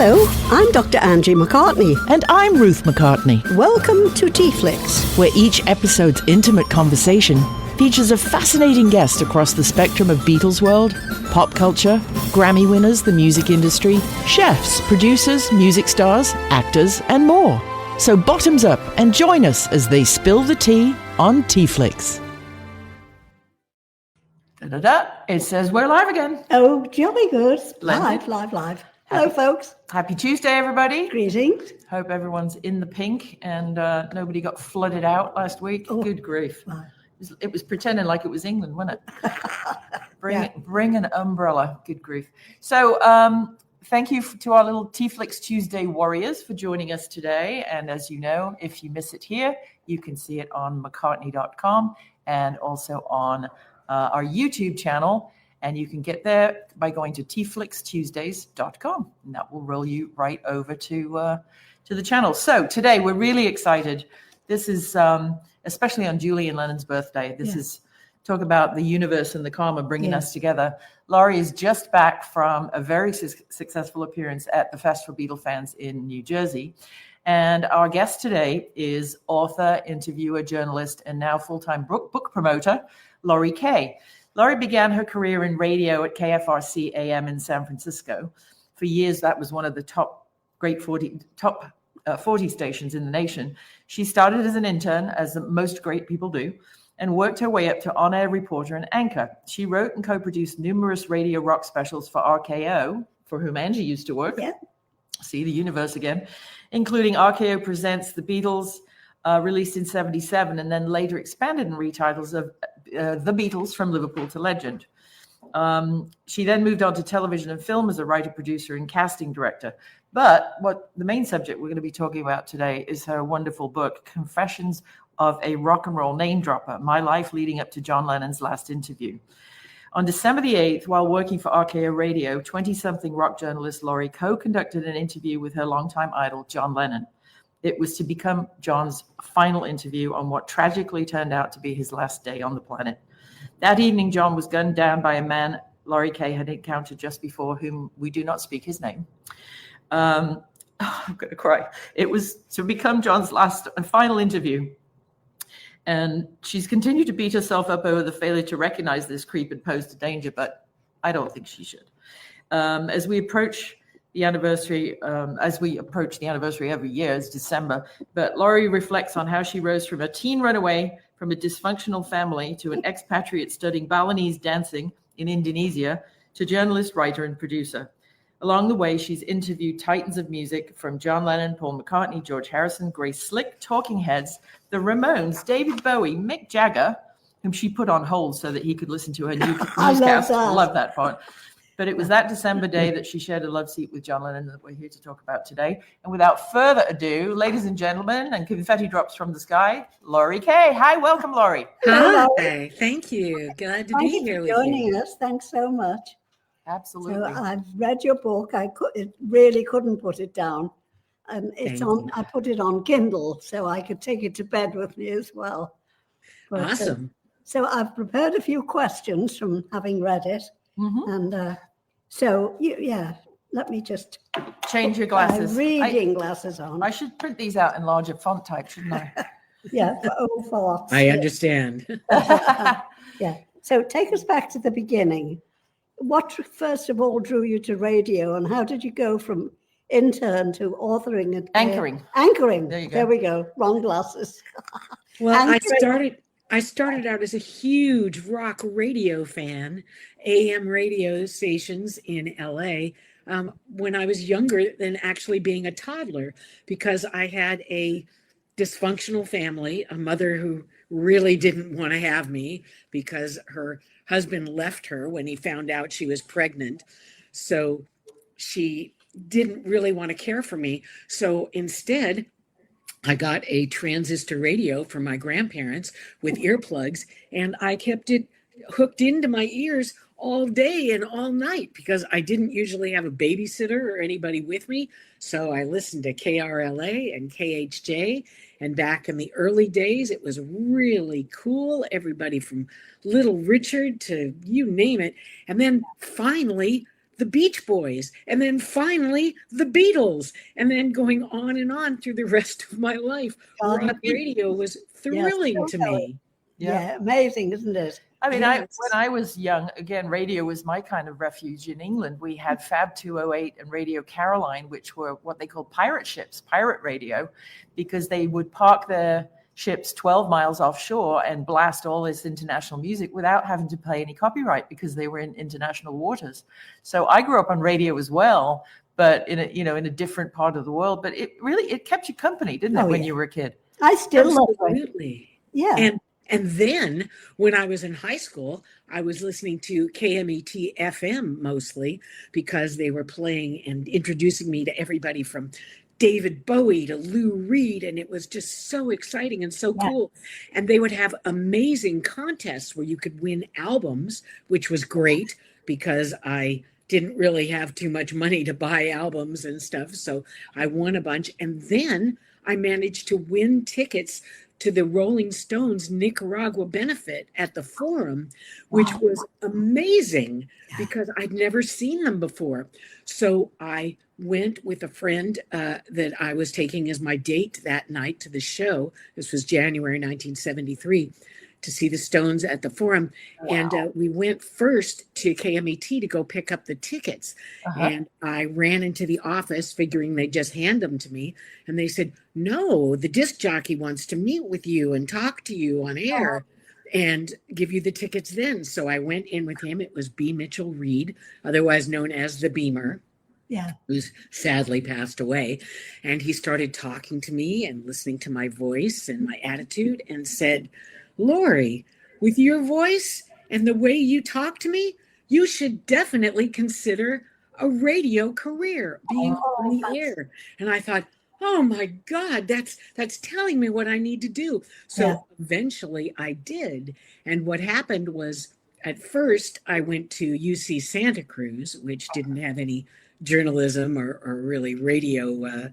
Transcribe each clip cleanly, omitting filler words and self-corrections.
Hello, I'm Dr. Angie McCartney. And I'm Ruth McCartney. Welcome to TeaFlix, where each episode's intimate conversation features a fascinating guest across the spectrum of Beatles world, pop culture, Grammy winners, the music industry, chefs, producers, music stars, actors, and more. So bottoms up and join us as they spill the tea on TeaFlix. Da-da-da. It says we're live again. Oh, jolly good. Splendid. Live. Hello, folks. Happy Tuesday, everybody. Greetings. Hope everyone's in the pink and nobody got flooded out last week. Oh, good grief. Wow. It was pretending like it was England, wasn't it? Bring an umbrella. Good grief. So thank you to our little TeaFlix Tuesday warriors for joining us today. And as you know, if you miss it here, you can see it on mccartney.com and also on our YouTube channel. And you can get there by going to TeaFlixTuesdays.com. And that will roll you right over to the channel. So today we're really excited. This is especially on Julie and Lennon's birthday. This is talk about the universe and the karma bringing us together. Laurie is just back from a very successful appearance at the Fest for Beatle Fans in New Jersey. And our guest today is author, interviewer, journalist, and now full-time book promoter, Laurie Kaye. Laurie began her career in radio at KFRC-AM in San Francisco. For years, that was one of the top 40 stations in the nation. She started as an intern, as most great people do, and worked her way up to on-air reporter and anchor. She wrote and co-produced numerous radio rock specials for RKO, for whom Angie used to work. Yeah. See the universe again, including RKO Presents the Beatles, released in 1977, and then later expanded in retitles of The Beatles from Liverpool to Legend. She then moved on to television and film as a writer, producer, and casting director. But what the main subject we're going to be talking about today is her wonderful book, Confessions of a Rock and Roll Name Dropper, My Life Leading Up to John Lennon's Last Interview. On December the 8th, while working for RKO Radio, 20-something rock journalist Laurie co-conducted an interview with her longtime idol, John Lennon. It was to become John's final interview on what tragically turned out to be his last day on the planet. That evening, John was gunned down by a man Laurie Kaye had encountered just before, whom we do not speak his name. I'm going to cry. It was to become John's last and final interview. And she's continued to beat herself up over the failure to recognize this creep and posed a danger, but I don't think she should. As we approach the anniversary every year is December, but Laurie reflects on how she rose from a teen runaway from a dysfunctional family to an expatriate studying Balinese dancing in Indonesia to journalist, writer, and producer. Along the way, she's interviewed titans of music from John Lennon, Paul McCartney, George Harrison, Grace Slick, Talking Heads, the Ramones, David Bowie, Mick Jagger, whom she put on hold so that he could listen to her newscast. I love that part. But it was that December day that she shared a love seat with John Lennon that we're here to talk about today. And without further ado, ladies and gentlemen, and confetti drops from the sky, Laurie Kaye. Hi, welcome, Laurie. Hi, thank you. Glad to be here with you. Thank you for joining us. Thanks so much. Absolutely. So I've read your book. It really couldn't put it down. And I put it on Kindle so I could take it to bed with me as well. But, awesome. So I've prepared a few questions from having read it. Mm-hmm. And let me just change your glasses. Reading glasses on. I should print these out in larger font type, shouldn't I? For I understand. So take us back to the beginning. What first of all drew you to radio, and how did you go from intern to authoring and anchoring? Anchoring. There you go. There we go. Wrong glasses. Well, I started out as a huge rock radio fan, AM radio stations in LA, when I was younger than actually being a toddler, because I had a dysfunctional family, a mother who really didn't want to have me because her husband left her when he found out she was pregnant. So she didn't really want to care for me. So instead, I got a transistor radio from my grandparents with earplugs, and I kept it hooked into my ears all day and all night because I didn't usually have a babysitter or anybody with me. So I listened to KRLA and KHJ. And back in the early days, it was really cool. Everybody from Little Richard to you name it. And then finally, the Beach Boys, and then finally the Beatles, and then going on and on through the rest of my life. Rock radio was thrilling to me. Yeah, amazing, isn't it? I mean, Yes. when I was young, again, radio was my kind of refuge in England. We had Fab 208 and Radio Caroline, which were what they called pirate ships, pirate radio, because they would park their ships 12 miles offshore and blast all this international music without having to pay any copyright because they were in international waters. So I grew up on radio as well, but in a different part of the world. But it kept you company, didn't it, when you were a kid? I still love it. Absolutely. Yeah. And then when I was in high school, I was listening to KMET FM mostly because they were playing and introducing me to everybody from David Bowie to Lou Reed. And it was just so exciting and so cool. And they would have amazing contests where you could win albums, which was great because I didn't really have too much money to buy albums and stuff. So I won a bunch. And then I managed to win tickets to the Rolling Stones Nicaragua benefit at the Forum, which was amazing because I'd never seen them before. So I went with a friend that I was taking as my date that night to the show. This was January 1973. To see the Stones at the Forum. And we went first to KMET to go pick up the tickets. And I ran into the office figuring they'd just hand them to me. And they said, no, the disc jockey wants to meet with you and talk to you on air and give you the tickets then. So I went in with him. It was B. Mitchell Reed, otherwise known as the Beamer. Who's sadly passed away. And he started talking to me and listening to my voice and my attitude and said, Laurie, with your voice and the way you talk to me, you should definitely consider a radio career, being on the air. And I thought, oh my God, that's telling me what I need to do. So eventually I did. And what happened was at first I went to UC Santa Cruz, which didn't have any journalism or really radio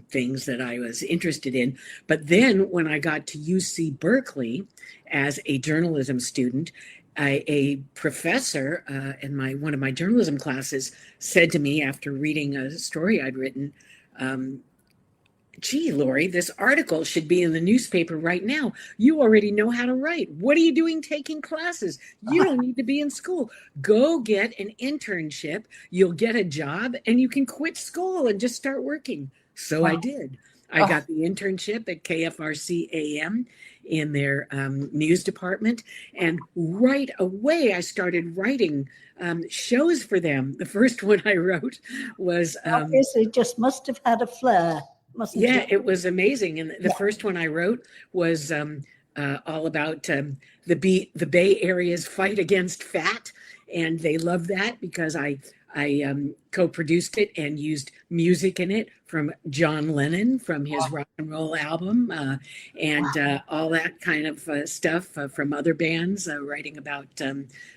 things that I was interested in. But then when I got to UC Berkeley as a journalism student, a professor in one of my journalism classes said to me after reading a story I'd written, gee, Laurie, this article should be in the newspaper right now. You already know how to write. What are you doing taking classes? You don't need to be in school. Go get an internship. You'll get a job and you can quit school and just start working. So I did. I got the internship at KFRC-AM in their news department. And right away, I started writing shows for them. The first one I wrote was... Obviously, just must have had a flair. It was amazing. And the first one I wrote was all about the Bay Area's fight against fat. And they loved that because I co-produced it and used music in it from John Lennon from his rock and roll album and all that kind of stuff from other bands writing about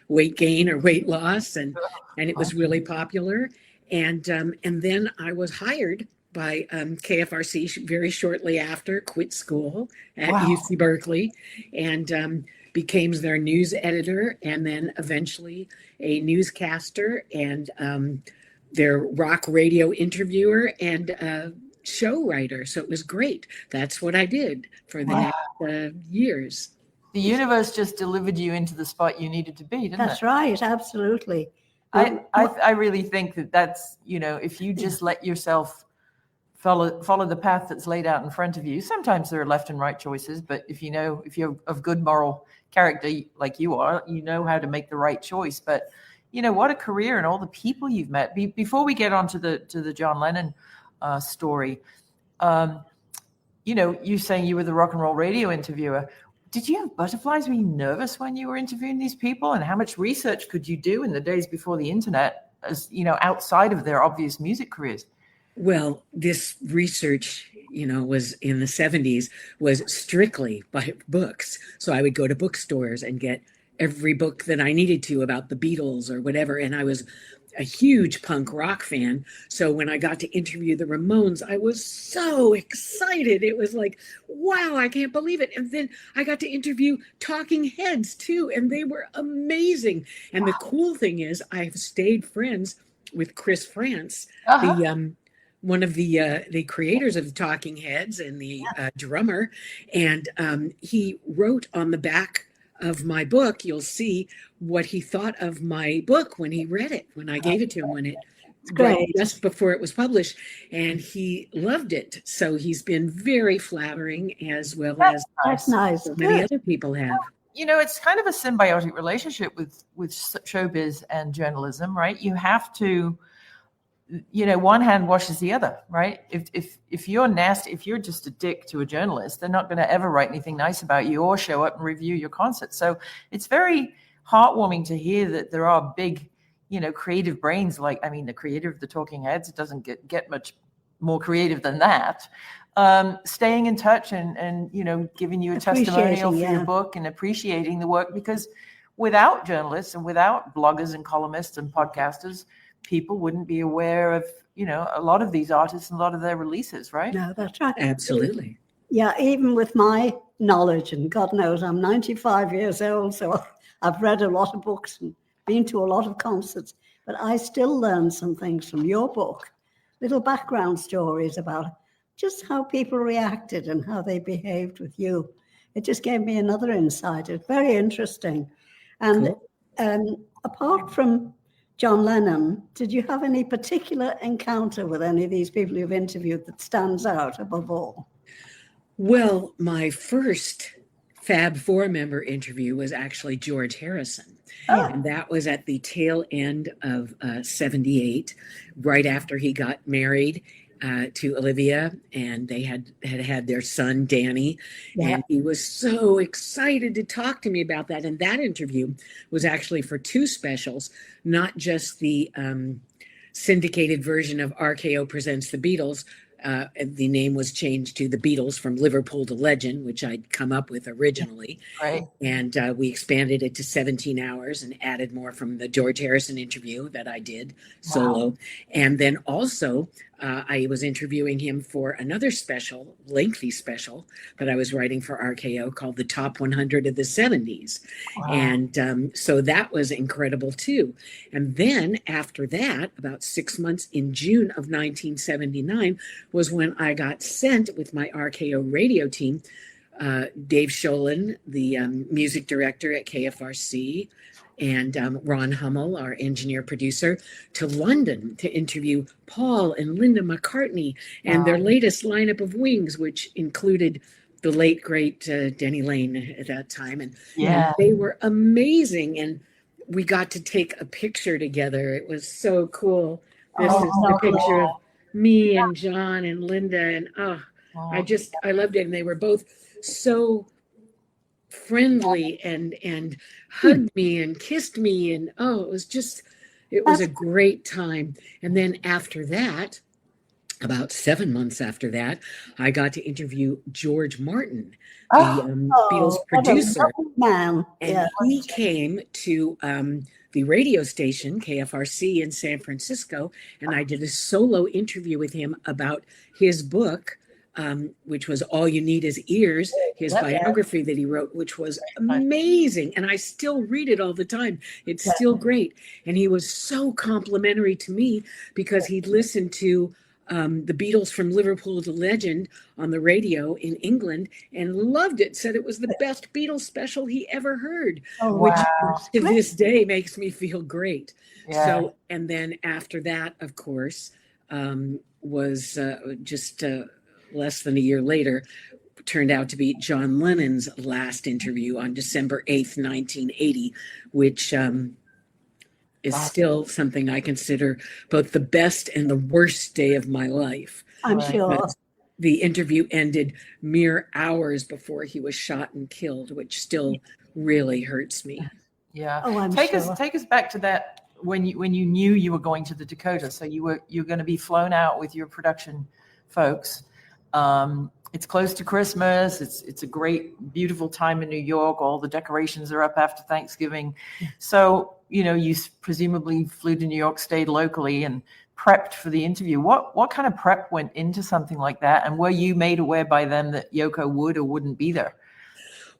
weight gain or weight loss. And it was really popular. And then I was hired by KFRC very shortly after, quit school at UC Berkeley and became their news editor and then eventually a newscaster and their rock radio interviewer and show writer. So it was great. That's what I did for the next years. The universe just delivered you into the spot you needed to be, didn't it? That's right, absolutely. I really think that's, if you just let yourself follow the path that's laid out in front of you. Sometimes there are left and right choices, but if you're of good moral character like you are, you know how to make the right choice. But what a career and all the people you've met. Before we get on to the John Lennon story, you saying you were the rock and roll radio interviewer. Did you have butterflies? Were you nervous when you were interviewing these people? And how much research could you do in the days before the internet, as outside of their obvious music careers? Well, this research, was in the 70s, was strictly by books. So I would go to bookstores and get every book that I needed to about the Beatles or whatever. And I was a huge punk rock fan. So when I got to interview the Ramones, I was so excited. It was like, wow, I can't believe it. And then I got to interview Talking Heads too, and they were amazing. And the cool thing is I've stayed friends with Chris France, one of the creators of the Talking Heads and the drummer. And he wrote on the back of my book, you'll see what he thought of my book when he read it, when I gave it to him, when it right just before it was published, and he loved it. So he's been very flattering, as well as nice. Many other people have. You know, it's kind of a symbiotic relationship with showbiz and journalism, right? You have to, you know, one hand washes the other, right? If you're nasty, if you're just a dick to a journalist, they're not going to ever write anything nice about you or show up and review your concert. So it's very heartwarming to hear that there are big, you know, creative brains. Like, I mean, the creator of the Talking Heads, it doesn't get much more creative than that. Staying in touch and you know, giving you a testimonial for your book and appreciating the work, because without journalists and without bloggers and columnists and podcasters, people wouldn't be aware of, you know, a lot of these artists and a lot of their releases, right? No, that's right. Absolutely. Yeah, even with my knowledge, and God knows I'm 95 years old, so I've read a lot of books and been to a lot of concerts, but I still learn some things from your book, little background stories about just how people reacted and how they behaved with you. It just gave me another insight. It's very interesting. And apart from John Lennon, did you have any particular encounter with any of these people you've interviewed that stands out above all? Well, my first Fab Four member interview was actually George Harrison. And that was at the tail end of 78, right after he got married to Olivia, and they had their son Danny, and he was so excited to talk to me about that. And that interview was actually for two specials, not just the syndicated version of RKO Presents the Beatles. The name was changed to The Beatles from Liverpool to Legend, which I'd come up with originally. Right. And we expanded it to 17 hours and added more from the George Harrison interview that I did solo. Wow. And then also I was interviewing him for another special, lengthy special that I was writing for RKO called The Top 100 of the 70s. Wow. And so that was incredible too. And then after that, about 6 months in June of 1979, was when I got sent with my RKO radio team, Dave Sholin, the music director at KFRC, and Ron Hummel, our engineer producer, to London to interview Paul and Linda McCartney and their latest lineup of Wings, which included the late, great Denny Lane at that time. And they were amazing. And we got to take a picture together. It was so cool. This is the picture of me and John and Linda. And I loved it. And they were both so friendly and hugged me and kissed me. And it was a great time. And then after that, about 7 months after that, I got to interview George Martin, the Beatles producer. And he came to the radio station, KFRC in San Francisco, and I did a solo interview with him about his book, which was All You Need Is Ears, his biography that he wrote, which was amazing. And I still read it all the time. It's still great. And he was so complimentary to me because he'd listened to the Beatles from Liverpool to Legend on the radio in England and loved it, said it was the best Beatles special he ever heard, which to this day makes me feel great. So, and then after that, of course, was just less than a year later, turned out to be John Lennon's last interview on December 8th, 1980, which is still something I consider both the best and the worst day of my life. I'm sure. The interview ended mere hours before he was shot and killed, which still really hurts me. Yeah. Take us back to that when you knew you were going to the Dakota. So you're going to be flown out with your production folks. it's close to Christmas. It's a great, beautiful time in New York. All the decorations are up after Thanksgiving. So, you presumably flew to New York, stayed locally, and prepped for the interview. What kind of prep went into something like that? And were you made aware by them that Yoko would or wouldn't be there?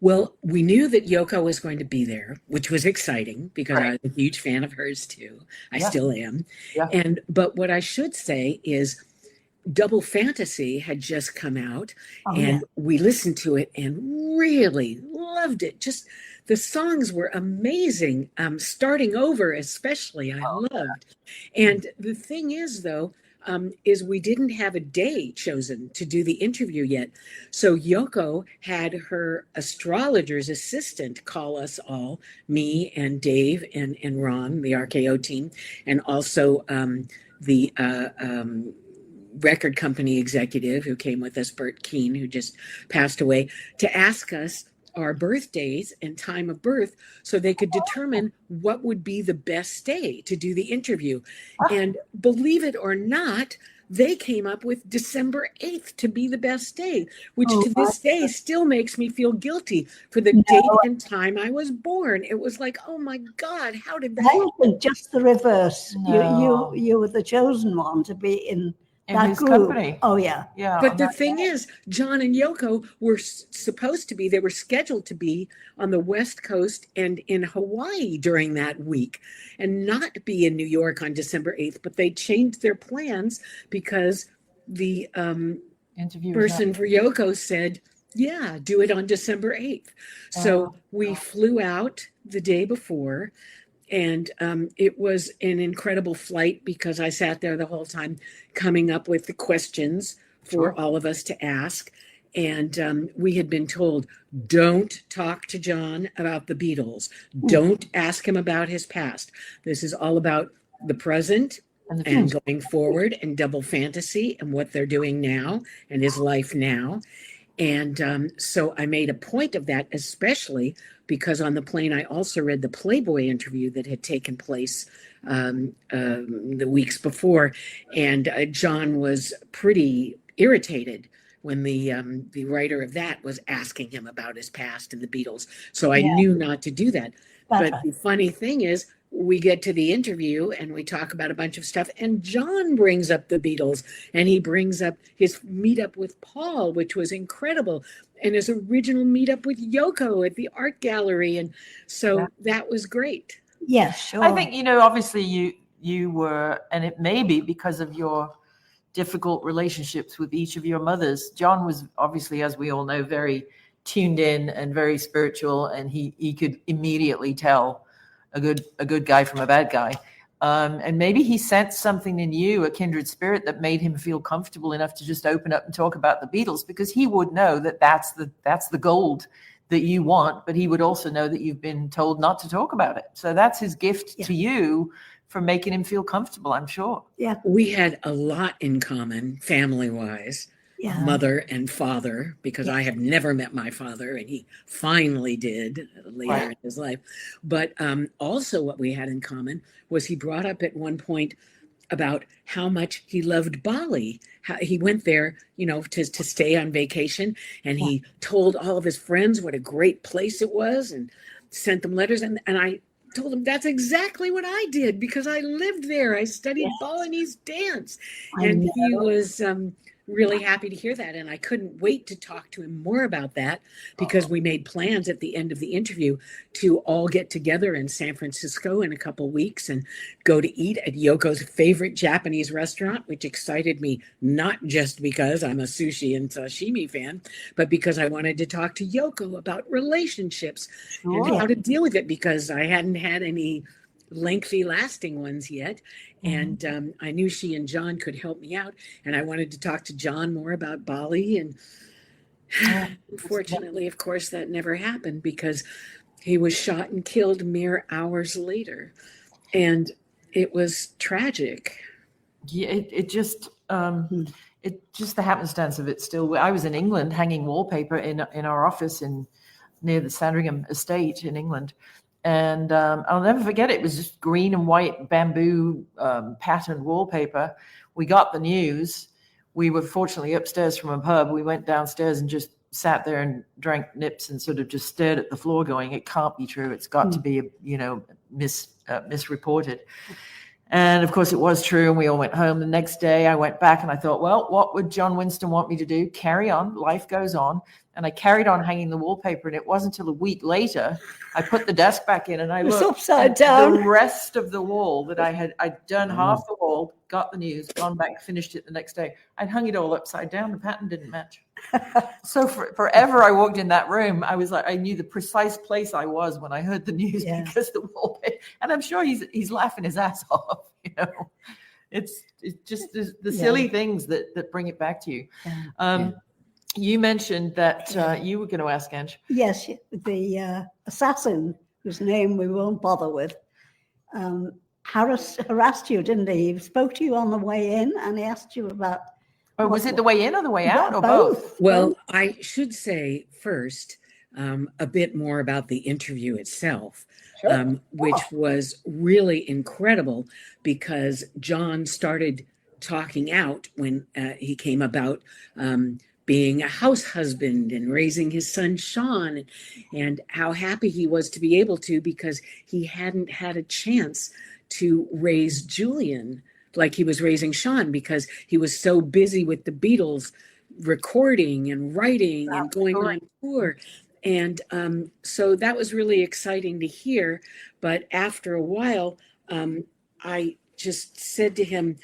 Well, we knew that Yoko was going to be there, which was exciting because I was a huge fan of hers too. I still am. Yeah. But what I should say is Double Fantasy had just come out, and we listened to it and really loved it. Just the songs were amazing. Starting Over, especially, I loved. And the thing is, though, is we didn't have a day chosen to do the interview yet. So Yoko had her astrologer's assistant call us all, me and Dave and Ron, the RKO team, and also the record company executive who came with us, Bert Keane, who just passed away, to ask us our birthdays and time of birth so they could determine what would be the best day to do the interview. And believe it or not, they came up with December 8th to be the best day, which to this day still makes me feel guilty for the date and time I was born. It was like, oh my God, how did that happen? Just the reverse. No. You were the chosen one to be in that his group. Company. Oh, yeah. But the thing is, John and Yoko were supposed to be, they were scheduled to be on the West Coast and in Hawaii during that week and not be in New York on December 8th. But they changed their plans because the person for Yoko said, yeah, do it on December 8th. So we flew out the day before. And it was an incredible flight because I sat there the whole time coming up with the questions for all of us to ask. And we had been told, don't talk to John about the Beatles. Don't ask him about his past. This is all about the present and going forward and Double Fantasy and what they're doing now and his life now. And so I made a point of that, especially because on the plane, I also read the Playboy interview that had taken place the weeks before. And John was pretty irritated when the writer of that was asking him about his past and the Beatles. So I knew not to do that. But the funny thing is, we get to the interview and we talk about a bunch of stuff, and John brings up the Beatles, and he brings up his meetup with Paul, which was incredible, and his original meetup with Yoko at the art gallery. And so that was great. Yes, sure. I think, obviously you were, and it may be because of your difficult relationships with each of your mothers. John was obviously, as we all know, very tuned in and very spiritual, and he could immediately tell a good guy from a bad guy. And maybe he sensed something in you, a kindred spirit, that made him feel comfortable enough to just open up and talk about the Beatles, because he would know that that's the gold that you want, but he would also know that you've been told not to talk about it. So that's his gift to you for making him feel comfortable, I'm sure. Yeah. We had a lot in common family-wise. Mother and father, because I have never met my father, and he finally did later in his life. But also what we had in common was he brought up at one point about how much he loved Bali. How he went there, to stay on vacation, and he told all of his friends what a great place it was and sent them letters. And I told him that's exactly what I did because I lived there. I studied Balinese dance. And he was really happy to hear that. And I couldn't wait to talk to him more about that because we made plans at the end of the interview to all get together in San Francisco in a couple weeks and go to eat at Yoko's favorite Japanese restaurant, which excited me, not just because I'm a sushi and sashimi fan, but because I wanted to talk to Yoko about relationships and how to deal with it, because I hadn't had any lengthy lasting ones yet. And I knew she and John could help me out. And I wanted to talk to John more about Bali. And unfortunately, of course, that never happened because he was shot and killed mere hours later. And it was tragic. Yeah, it just the happenstance of it still. I was in England hanging wallpaper in our office near the Sandringham estate in England. And I'll never forget it. It was just green and white bamboo patterned wallpaper. We got the news. we were fortunately upstairs from a pub. We went downstairs and just sat there and drank nips and sort of just stared at the floor going, it can't be true. It's got to be, misreported. And of course it was true. And we all went home. The next day I went back and I thought, well, what would John Winston want me to do? Carry on. Life goes on. And I carried on hanging the wallpaper. And it wasn't until a week later, I put the desk back in and I looked upside at down. the rest of the wall that I'd done half the wall, got the news, gone back, finished it the next day. I'd hung it all upside down. The pattern didn't match. So forever I walked in that room. I was like, I knew the precise place I was when I heard the news because the wallpaper. And I'm sure he's laughing his ass off. It's just the silly things that bring it back to you. You mentioned that you were going to ask, Ange. Yes, the assassin, whose name we won't bother with, harassed you, didn't he? He spoke to you on the way in and he asked you about... Oh, was it the way in or the way out or both? Well, I should say first a bit more about the interview itself, which was really incredible because John started talking out when he came about being a house husband and raising his son, Sean, and how happy he was to be able to because he hadn't had a chance to raise Julian like he was raising Sean because he was so busy with the Beatles recording and writing and going on tour. And so that was really exciting to hear. But after a while, I just said to him,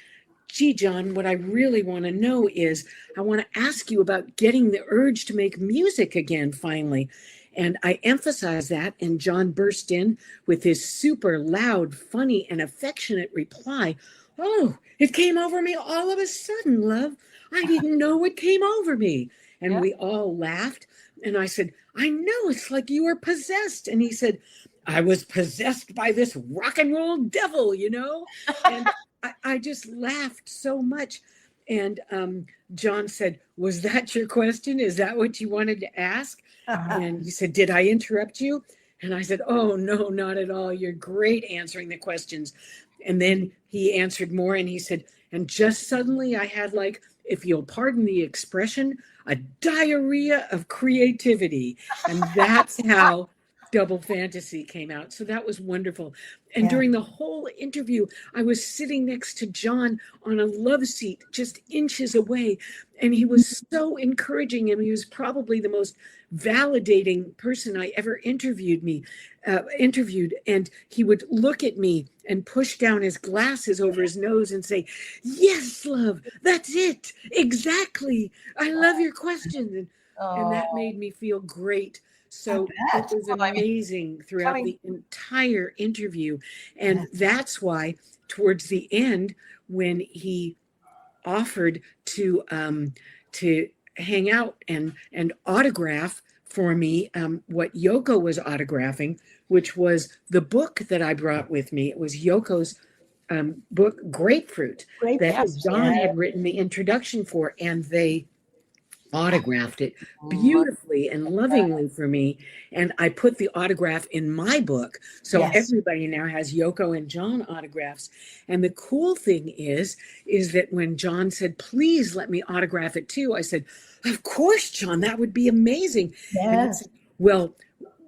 gee, John, what I really want to know is I want to ask you about getting the urge to make music again, finally. And I emphasized that, and John burst in with his super loud, funny, and affectionate reply. Oh, it came over me all of a sudden, love. I didn't know what came over me. And we all laughed. And I said, I know, it's like you were possessed. And he said, I was possessed by this rock and roll devil, And I just laughed so much. And John said, was that your question? Is that what you wanted to ask? And he said, did I interrupt you? And I said, oh, no, not at all. You're great answering the questions. And then he answered more and he said, and just suddenly I had if you'll pardon the expression, a diarrhea of creativity. And that's how Double Fantasy came out. So that was wonderful. And during the whole interview, I was sitting next to John on a love seat, just inches away. And he was so encouraging. And he was probably the most validating person I ever interviewed. And he would look at me and push down his glasses over his nose and say, yes, love, that's it. Exactly. I love your questions. And that made me feel great. So it was amazing throughout the entire interview. And that's why towards the end, when he offered to hang out and autograph for me what Yoko was autographing, which was the book that I brought with me. It was Yoko's book, Grapefruit, that John had written the introduction for, and they autographed it beautifully and lovingly for me. And I put the autograph in my book. So everybody now has Yoko and John autographs. And the cool thing is that when John said, please let me autograph it too, I said, of course, John, that would be amazing. And he said, well,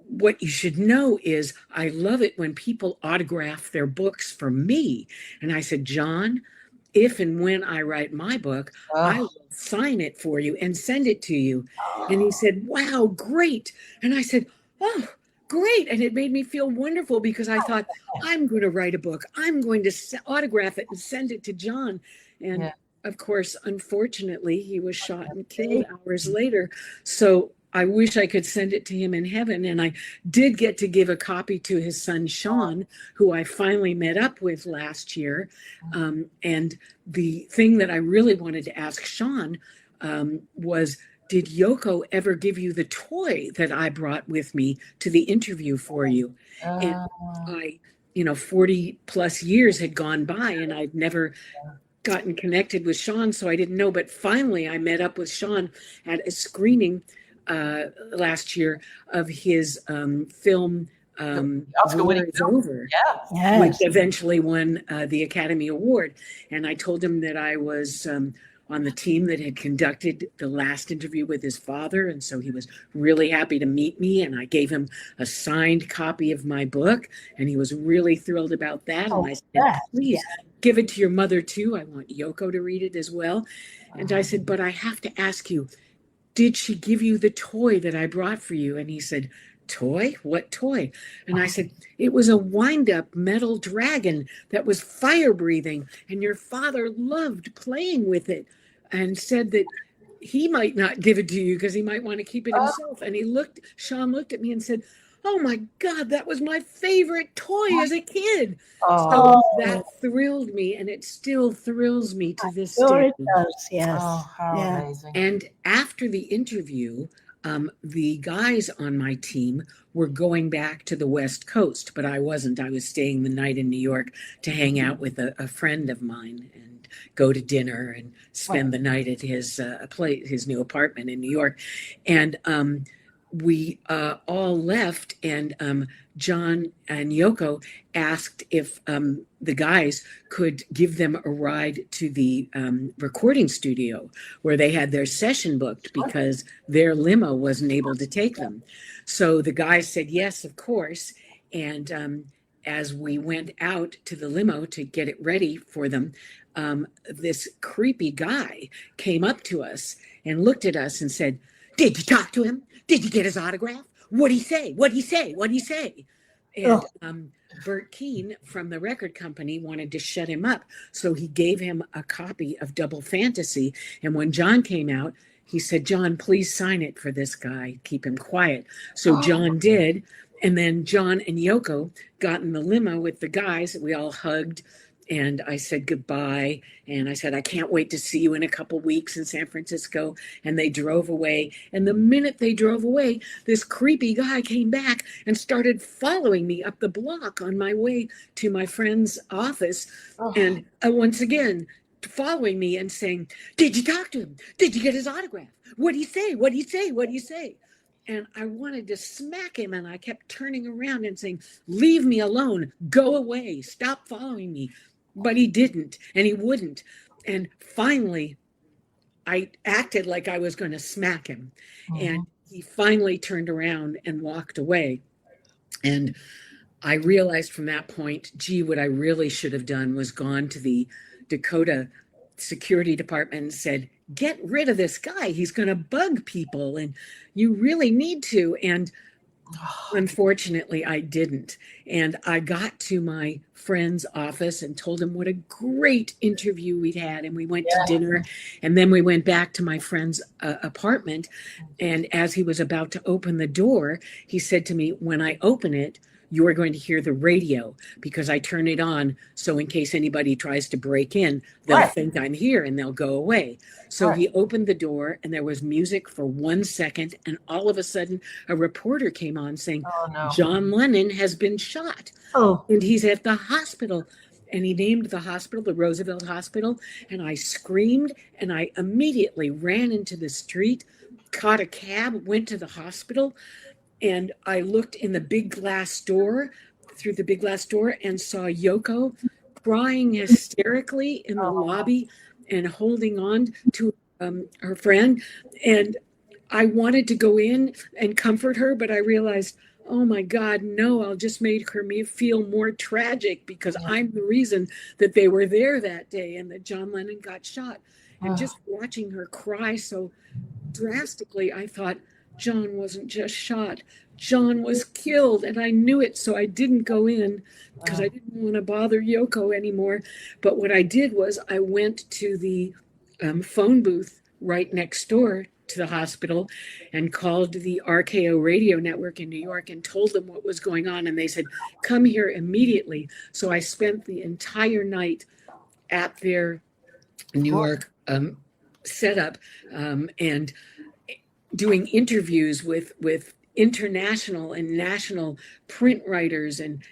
what you should know is I love it when people autograph their books for me. And I said, John, if and when I write my book, I will sign it for you and send it to you. And he said, wow, great. And I said, oh, great. And it made me feel wonderful because I thought, I'm going to write a book. I'm going to autograph it and send it to John. And of course, unfortunately, he was shot and killed hours later. So I wish I could send it to him in heaven. And I did get to give a copy to his son, Sean, who I finally met up with last year. And the thing that I really wanted to ask Sean was, did Yoko ever give you the toy that I brought with me to the interview for you? And I, 40 plus years had gone by and I'd never gotten connected with Sean, so I didn't know. But finally, I met up with Sean at a screening last year of his film War Is Over, which eventually won the Academy Award. And I told him that I was on the team that had conducted the last interview with his father. And so he was really happy to meet me. And I gave him a signed copy of my book. And he was really thrilled about that. And I said, please give it to your mother too. I want Yoko to read it as well. And I said, but I have to ask you, did she give you the toy that I brought for you? And he said, toy? What toy? And I said, it was a wind-up metal dragon that was fire-breathing, and your father loved playing with it and said that he might not give it to you because he might want to keep it himself. And Sean looked at me and said, oh my God, that was my favorite toy as a kid. So that thrilled me, and it still thrills me to this day. It does, yes. Oh, how amazing. And after the interview, the guys on my team were going back to the West Coast, but I wasn't. I was staying the night in New York to hang out with a friend of mine and go to dinner and spend the night at his his new apartment in New York. And we all left, and John and Yoko asked if the guys could give them a ride to the recording studio where they had their session booked because their limo wasn't able to take them. So the guys said yes, of course. And as we went out to the limo to get it ready for them, this creepy guy came up to us and looked at us and said, did you talk to him? Did you get his autograph? What'd he say? What'd he say? What'd he say? And Bert Keane from the record company wanted to shut him up. So he gave him a copy of Double Fantasy. And when John came out, he said, John, please sign it for this guy. Keep him quiet. So John did. And then John and Yoko got in the limo with the guys. We all hugged. And I said goodbye. And I said, I can't wait to see you in a couple weeks in San Francisco. And they drove away. And the minute they drove away, this creepy guy came back and started following me up the block on my way to my friend's office. And once again, following me and saying, did you talk to him? Did you get his autograph? What'd he say? What'd he say? What'd he say? And I wanted to smack him. And I kept turning around and saying, leave me alone. Go away. Stop following me. But he didn't, and he wouldn't. And finally, I acted like I was going to smack him. And he finally turned around and walked away. And I realized from that point, gee, what I really should have done was gone to the Dakota security department and said, get rid of this guy. He's going to bug people, and you really need to. And unfortunately, I didn't. And I got to my friend's office and told him what a great interview we'd had. And we went to dinner. And then we went back to my friend's apartment. And as he was about to open the door, he said to me, when I open it, you are going to hear the radio because I turn it on. So in case anybody tries to break in, they'll think I'm here and they'll go away. So he opened the door and there was music for 1 second. And all of a sudden, a reporter came on saying, John Lennon has been shot. And he's at the hospital. And he named the hospital, the Roosevelt Hospital. And I screamed and I immediately ran into the street, caught a cab, went to the hospital. And I looked in the big glass door, through the big glass door, and saw Yoko crying hysterically in the lobby and holding on to her friend. And I wanted to go in and comfort her, but I realized, oh my God, no, I'll just make her feel more tragic because I'm the reason that they were there that day and that John Lennon got shot. And just watching her cry so drastically, I thought, John wasn't just shot. John was killed, and I knew it, so I didn't go in because I didn't want to bother Yoko anymore. But what I did was I went to the phone booth right next door to the hospital and called the RKO radio network in New York and told them what was going on. And they said, come here immediately. So I spent the entire night at their New York setup and doing interviews with international and national print writers and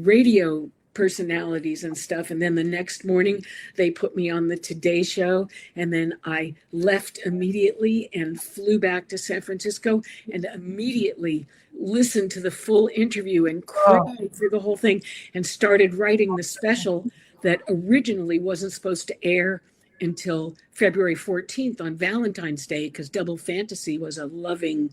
radio personalities and stuff. And then the next morning they put me on the Today Show. And then I left immediately and flew back to San Francisco and immediately listened to the full interview and cried through the whole thing and started writing the special that originally wasn't supposed to air until February 14th on Valentine's Day, because Double Fantasy was a loving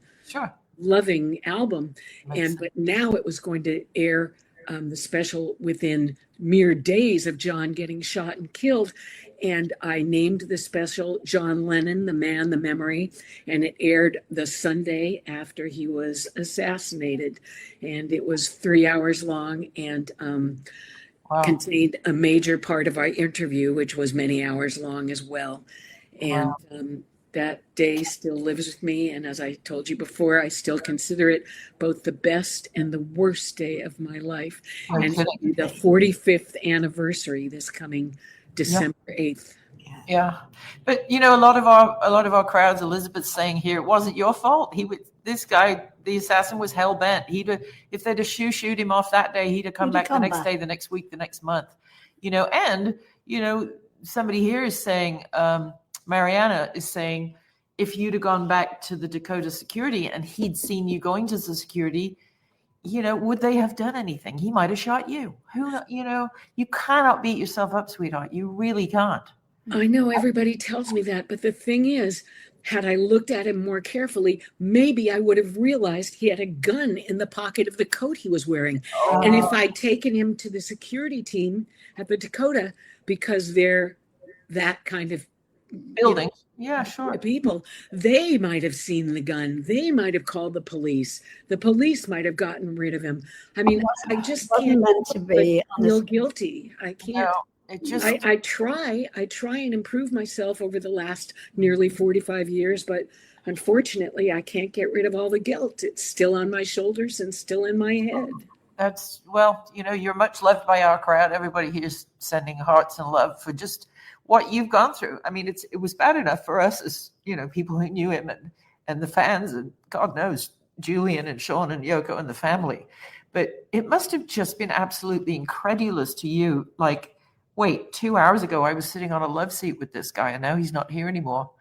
album. But now it was going to air the special within mere days of John getting shot and killed. And I named the special John Lennon, the Man, the Memory. And it aired the Sunday after he was assassinated. And it was 3 hours long and contained a major part of our interview, which was many hours long as well. And that day still lives with me. And as I told you before, I still consider it both the best and the worst day of my life. And the 45th anniversary this coming December 8th. Yeah. But a lot of our crowds, Elizabeth's saying here, it wasn't your fault. This guy, the assassin, was hell bent. If they'd have shoot him off that day, he'd have come back the next day, the next week, the next month. Somebody here is saying, Mariana is saying, if you'd have gone back to the Dakota security and he'd seen you going to the security, would they have done anything? He might have shot you. You cannot beat yourself up, sweetheart. You really can't. I know everybody tells me that, but the thing is, had I looked at him more carefully, maybe I would have realized he had a gun in the pocket of the coat he was wearing. Oh. And if I'd taken him to the security team at the Dakota, because they're that kind of building, people, they might have seen the gun. They might have called the police. The police might have gotten rid of him. I mean, I just can't feel guilty. I can't. No. I try and improve myself over the last nearly 45 years, but unfortunately I can't get rid of all the guilt. It's still on my shoulders and still in my head. You're much loved by our crowd. Everybody here is sending hearts and love for just what you've gone through. I mean, it was bad enough for us as, people who knew him and the fans, and God knows, Julian and Sean and Yoko and the family. But it must have just been absolutely incredulous to you, like, wait, 2 hours ago, I was sitting on a love seat with this guy, and now he's not here anymore.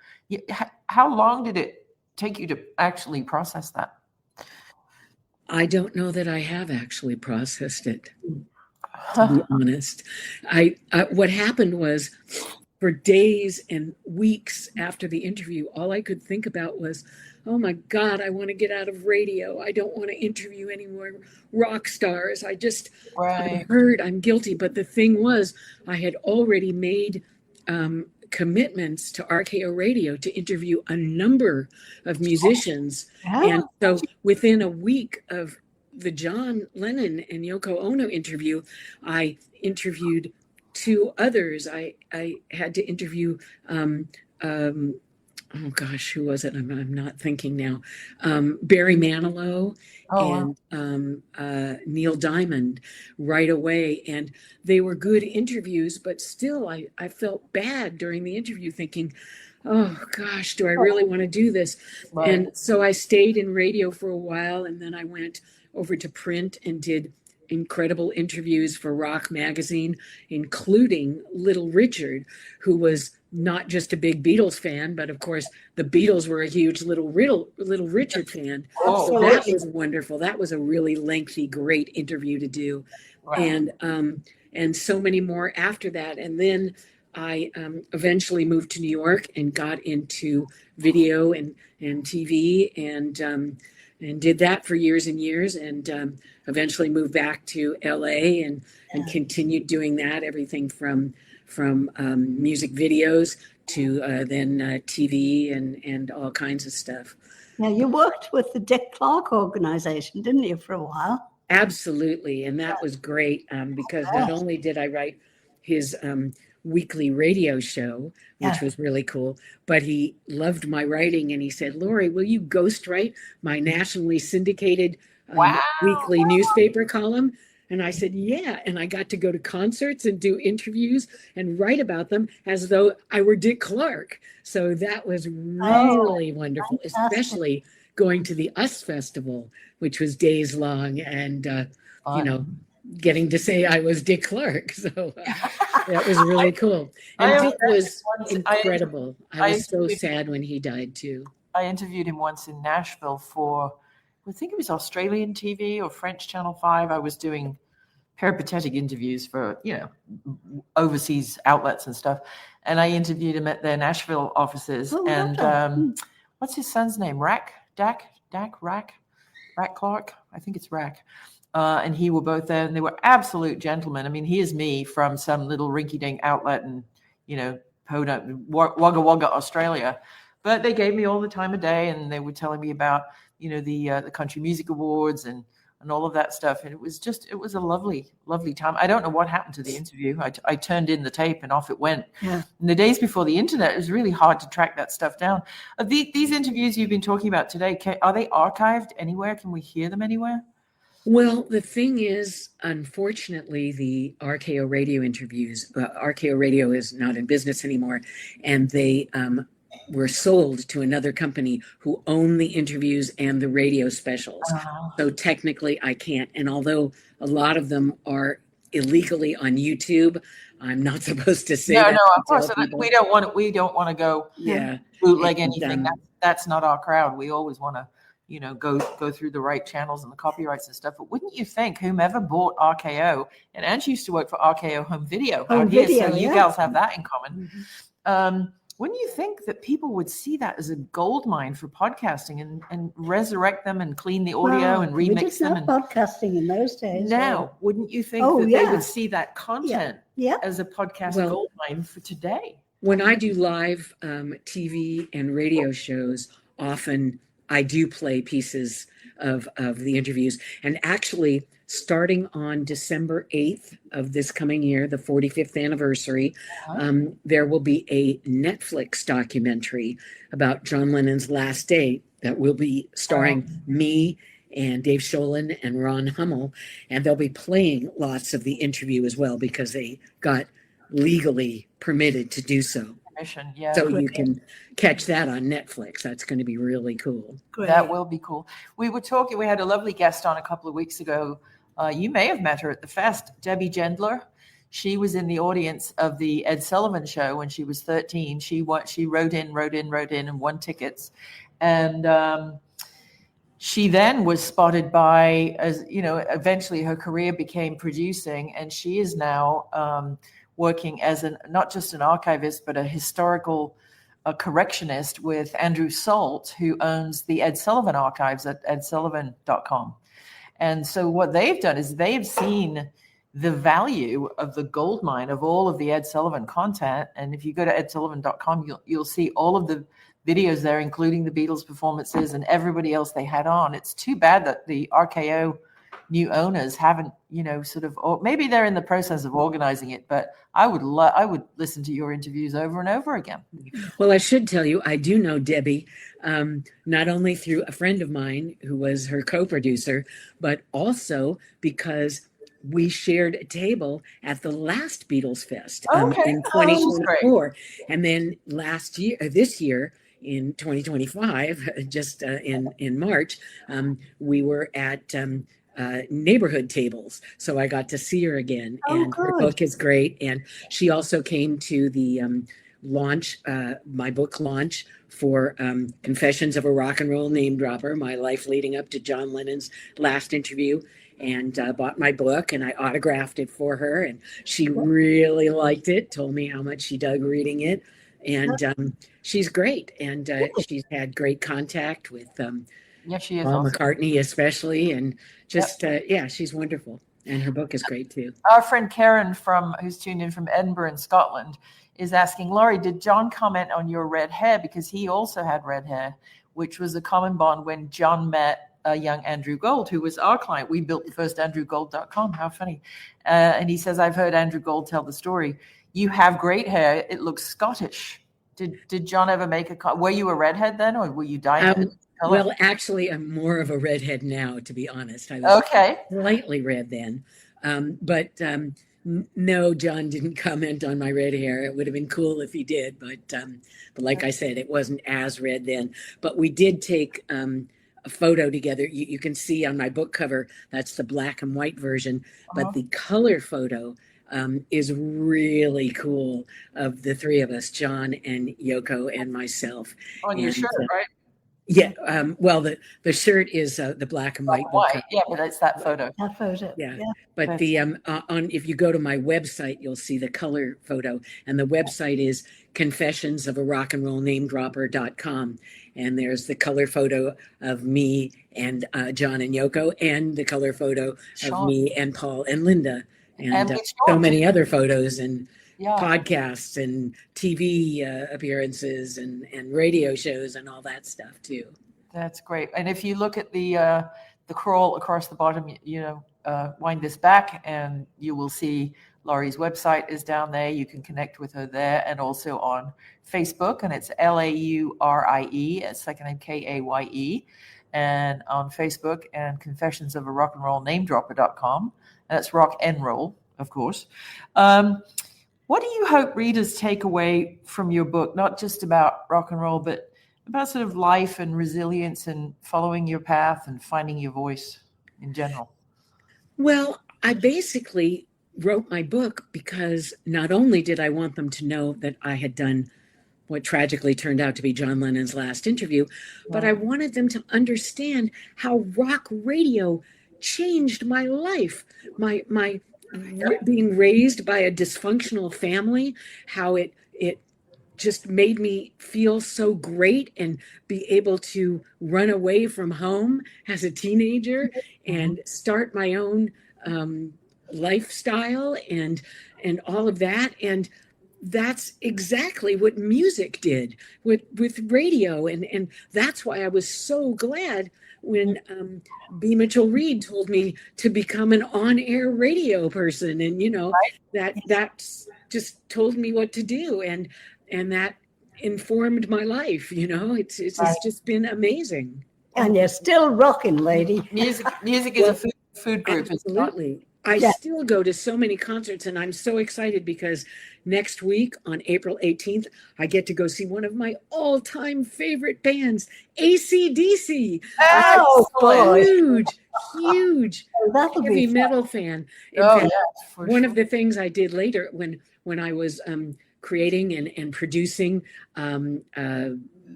How long did it take you to actually process that? I don't know that I have actually processed it, to be honest. What happened was, for days and weeks after the interview, all I could think about was, oh my God, I want to get out of radio. I don't want to interview any more rock stars. I'm hurt, I'm guilty. But the thing was, I had already made commitments to RKO Radio to interview a number of musicians. Oh. And so within a week of the John Lennon and Yoko Ono interview, I interviewed two others. I had to interview oh gosh, who was it? I'm not thinking now. Barry Manilow and Neil Diamond right away. And they were good interviews, but still I felt bad during the interview thinking, oh gosh, do I really want to do this? Right. And so I stayed in radio for a while, and then I went over to print and did incredible interviews for Rock Magazine, including Little Richard, who was not just a big Beatles fan, but of course the Beatles were a huge Little Richard fan. Oh, so that was wonderful. That was a really lengthy, great interview to do. Wow. And so many more after that. And then I eventually moved to New York and got into video and TV and did that for years and years, and eventually moved back to LA and continued doing that, everything from music videos to then TV and all kinds of stuff. Yeah, you worked with the Dick Clark organization, didn't you, for a while? Absolutely, and that was great because not only did I write his weekly radio show, which was really cool, but he loved my writing, and he said, Laurie, will you ghostwrite my nationally syndicated weekly newspaper column? And I said, yeah. And I got to go to concerts and do interviews and write about them as though I were Dick Clark. So that was really wonderful, especially going to the US Festival, which was days long, and, getting to say I was Dick Clark. So that was really cool. And Dick was incredible. I was so sad when he died too. I interviewed him once in Nashville for, I think it was Australian TV or French Channel 5. I was doing peripatetic interviews for, overseas outlets and stuff. And I interviewed him at their Nashville offices. What's his son's name? Rack Clark? I think it's Rack. And he were both there, and they were absolute gentlemen. I mean, here's me from some little rinky-dink outlet in, Wagga Wagga, Australia. But they gave me all the time of day, and they were telling me about, the Country Music Awards and all of that stuff. And it was a lovely, lovely time. I don't know what happened to the interview. I turned in the tape and off it went. Yeah. In the days before the internet, it was really hard to track that stuff down. These interviews you've been talking about today, are they archived anywhere? Can we hear them anywhere? Well, the thing is, unfortunately, the RKO radio interviews, RKO radio is not in business anymore, and they were sold to another company who own the interviews and the radio specials. So technically I can't. And although a lot of them are illegally on YouTube, I'm not supposed to say that. No, of course. We don't want to go bootleg anything. That's not our crowd. We always want to, go through the right channels and the copyrights and stuff. But wouldn't you think whomever bought RKO, and Angie used to work for RKO Home Video out here, so you gals have that in common. Mm-hmm. Wouldn't you think that people would see that as a gold mine for podcasting and resurrect them and clean the audio and remix them? And podcasting in those days. Now, wouldn't you think that they would see that content as a podcast gold mine for today? When I do live TV and radio shows, often I do play pieces of the interviews. And actually, starting on December 8th of this coming year, the 45th anniversary, there will be a Netflix documentary about John Lennon's last day that will be starring me and Dave Sholin and Ron Hummel. And they'll be playing lots of the interview as well because they got legally permitted to do so. Yeah, so you can catch that on Netflix. That's going to be really cool. Great. That will be cool. We had a lovely guest on a couple of weeks ago. You may have met her at the fest, Debbie Gendler. She was in the audience of the Ed Sullivan show when she was 13. She wrote in and won tickets. And she then was spotted by, eventually her career became producing, and she is now working as not just an archivist, but a historical correctionist with Andrew Salt, who owns the Ed Sullivan archives at edsullivan.com. And so what they've done is they've seen the value of the gold mine of all of the Ed Sullivan content. And if you go to edsullivan.com, you'll see all of the videos there, including the Beatles performances and everybody else they had on. It's too bad that the RKO new owners haven't, or maybe they're in the process of organizing it, but I would listen to your interviews over and over again. Well, I should tell you, I do know Debbie, not only through a friend of mine who was her co-producer, but also because we shared a table at the last Beatles Fest in 2024. And then this year, in 2025, just in March, we were at neighborhood tables. So I got to see her again, and her book is great. And she also came to the launch, my book launch for Confessions of a Rock and Roll Name Dropper, my life leading up to John Lennon's last interview, and bought my book, and I autographed it for her, and she really liked it, told me how much she dug reading it. And she's great, and she's had great contact with she is Paul awesome. McCartney especially, and just she's wonderful, and her book is great too. Our friend Karen who's tuned in from Edinburgh in Scotland is asking, Laurie, did John comment on your red hair? Because he also had red hair, which was a common bond when John met young Andrew Gold, who was our client. We built the first AndrewGold.com. How funny. And he says, I've heard Andrew Gold tell the story. You have great hair. It looks Scottish. Did John ever make were you a redhead then, or were you dyed? Well, actually, I'm more of a redhead now, to be honest. I was slightly red then. But no, John didn't comment on my red hair. It would have been cool if he did. But like I said, it wasn't as red then. But we did take a photo together. You can see on my book cover, that's the black and white version. But the color photo is really cool of the three of us, John and Yoko and myself. On your shirt, right? Yeah. Well, the shirt is the black and white book cover. Yeah, but it's that photo. That photo. Yeah. But the if you go to my website, you'll see the color photo, and the website is confessionsoforockandrollnamedropper.com, and there's the color photo of me and John and Yoko, and the color photo of me and Paul and Linda, and so many other photos and podcasts and TV appearances and radio shows and all that stuff too. That's great. And if you look at the crawl across the bottom, wind this back and you will see Laurie's website is down there. You can connect with her there, and also on Facebook, and it's Laurie, second name Kaye, and on Facebook, and Confessions of a Rock and Roll Namedropper.com. And that's rock and roll, of course. What do you hope readers take away from your book, not just about rock and roll, but about sort of life and resilience and following your path and finding your voice in general? Well, I basically wrote my book because not only did I want them to know that I had done what tragically turned out to be John Lennon's last interview, but I wanted them to understand how rock radio changed my life, my being raised by a dysfunctional family, how it just made me feel so great and be able to run away from home as a teenager and start my own lifestyle and all of that. And that's exactly what music did with radio. And that's why I was so glad when B. Mitchell Reed told me to become an on-air radio person. And, that's just told me what to do. And that informed my life. It's just been amazing. And you're still rocking, lady. Music is a food group. Absolutely. I still go to so many concerts, and I'm so excited because next week on April 18th, I get to go see one of my all-time favorite bands, AC/DC. Oh, huge heavy metal fan. In fact, one of the things I did later when I was creating and producing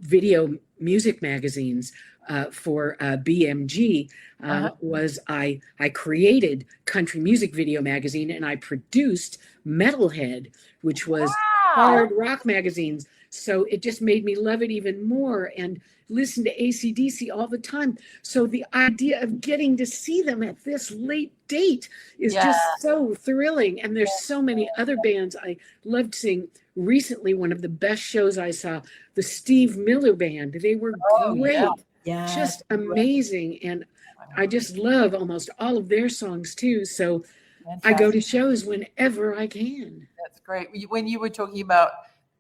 video music magazines for BMG was I created Country Music Video Magazine, and I produced Metalhead, which was hard rock magazines. So it just made me love it even more and listen to AC/DC all the time. So the idea of getting to see them at this late date is just so thrilling. And there's so many other bands I loved seeing. Recently, one of the best shows I saw, the Steve Miller Band. They were great. Just amazing. And I just love almost all of their songs too. So I go to shows whenever I can. That's great. When you were talking about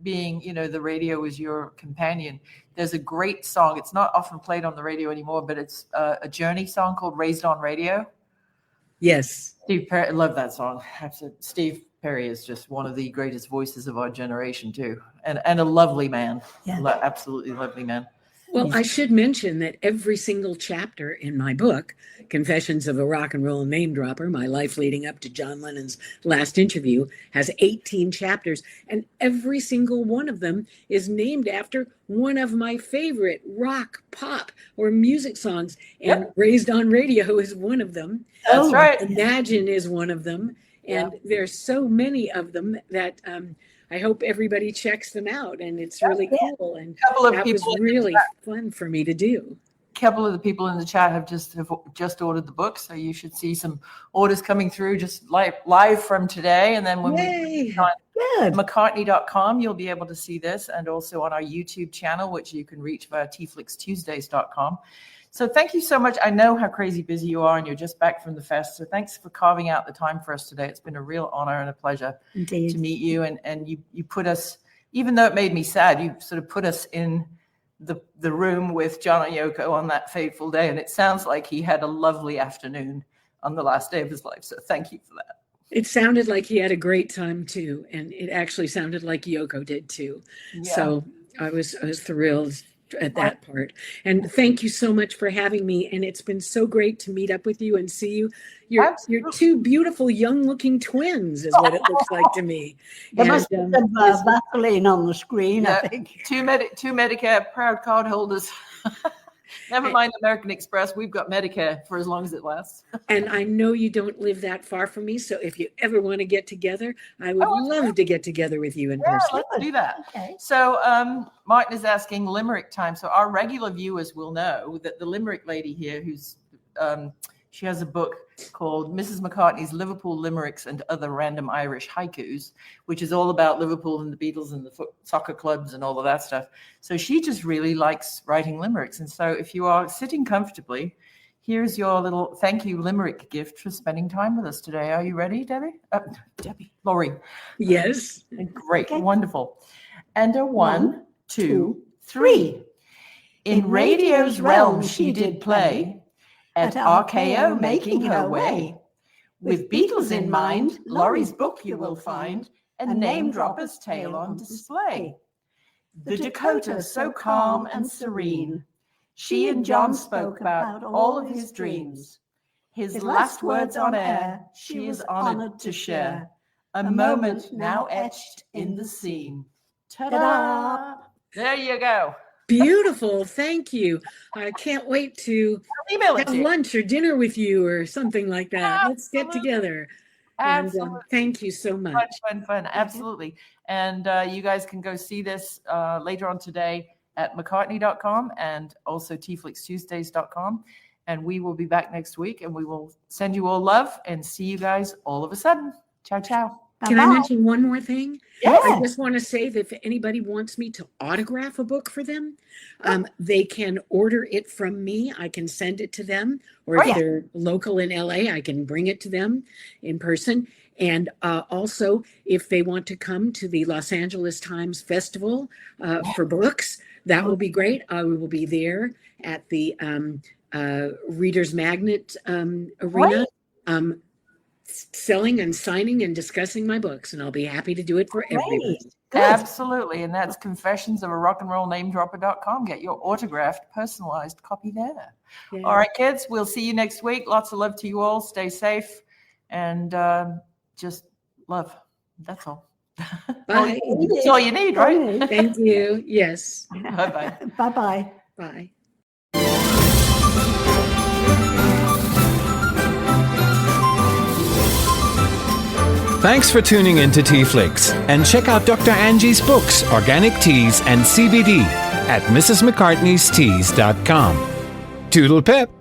being, the radio was your companion, there's a great song. It's not often played on the radio anymore, but it's a Journey song called Raised on Radio. Yes. Steve Perry, I love that song. Steve Perry is just one of the greatest voices of our generation too. And a lovely man. Absolutely lovely man. Well, I should mention that every single chapter in my book, Confessions of a Rock and Roll Name Dropper, my life leading up to John Lennon's last interview, has 18 chapters, and every single one of them is named after one of my favorite rock, pop, or music songs, and Raised on Radio is one of them. That's right. Imagine is one of them, and there's so many of them that I hope everybody checks them out, and it's really cool. And that was really fun for me to do. A couple of the people in the chat have just ordered the book, so you should see some orders coming through just live from today. And then when we on McCartney.com, you'll be able to see this, and also on our YouTube channel, which you can reach via TeaFlixTuesdays.com. So thank you so much. I know how crazy busy you are, and you're just back from the fest. So thanks for carving out the time for us today. It's been a real honor and a pleasure to meet you. And you put us, even though it made me sad, you sort of put us in the room with John and Yoko on that fateful day. And it sounds like he had a lovely afternoon on the last day of his life. So thank you for that. It sounded like he had a great time too. And it actually sounded like Yoko did too. Yeah. So I was thrilled at that part. And thank you so much for having me. And it's been so great to meet up with you and see you. You're two beautiful young looking twins is what it looks like to me. There must be some Vaseline on the screen, I think. Two Medicare proud card holders. Never mind American Express. We've got Medicare for as long as it lasts. And I know you don't live that far from me. So if you ever want to get together, I would love to get together with you in person. Let's do that. Okay. So Martin is asking Limerick time. So our regular viewers will know that the Limerick lady here, who's she has a book called Mrs. McCartney's Liverpool Limericks and Other Random Irish Haikus, which is all about Liverpool and the Beatles and the soccer clubs and all of that stuff. So she just really likes writing limericks. And so if you are sitting comfortably, here's your little thank you limerick gift for spending time with us today. Are you ready, Debbie? Laurie. Yes. Great. Okay. Wonderful. And a 1, 2, 3. In radio's realm she did play, at RKO making her way. With Beatles in mind, Laurie's book you will find, a name dropper's tale on display. The Dakota so calm and serene, she and John spoke about all of his dreams. His last words on air, she was honored to share, a moment now etched in the scene. Ta-da! There you go. Beautiful. Thank you. I can't wait to have you. lunch or dinner with you or something like that. Absolutely. Let's get together. Absolutely. And thank you so much. Fun. Absolutely. And you guys can go see this later on today at McCartney.com and also TeaFlixTuesdays.com. And we will be back next week and we will send you all love and see you guys all of a sudden. Ciao, ciao. Can I mention one more thing? Yes. I just want to say that if anybody wants me to autograph a book for them, they can order it from me. I can send it to them. Or if they're local in LA, I can bring it to them in person. And also, if they want to come to the Los Angeles Times Festival for books, that will be great. I will be there at the Reader's Magnet Arena. Selling and signing and discussing my books, and I'll be happy to do it for everybody. Absolutely. And that's confessionsofarockandrollnamedropper.com. Get your autographed, personalized copy there. Yeah. All right, kids, we'll see you next week. Lots of love to you all. Stay safe and just love. That's all. Bye. That's all you need, right? Thank you. Yes. Bye-bye. Bye-bye. Bye. Thanks for tuning in to TeaFlix, and check out Dr. Angie's books, Organic Teas and CBD at mrsmccartneysteas.com. Toodle pip.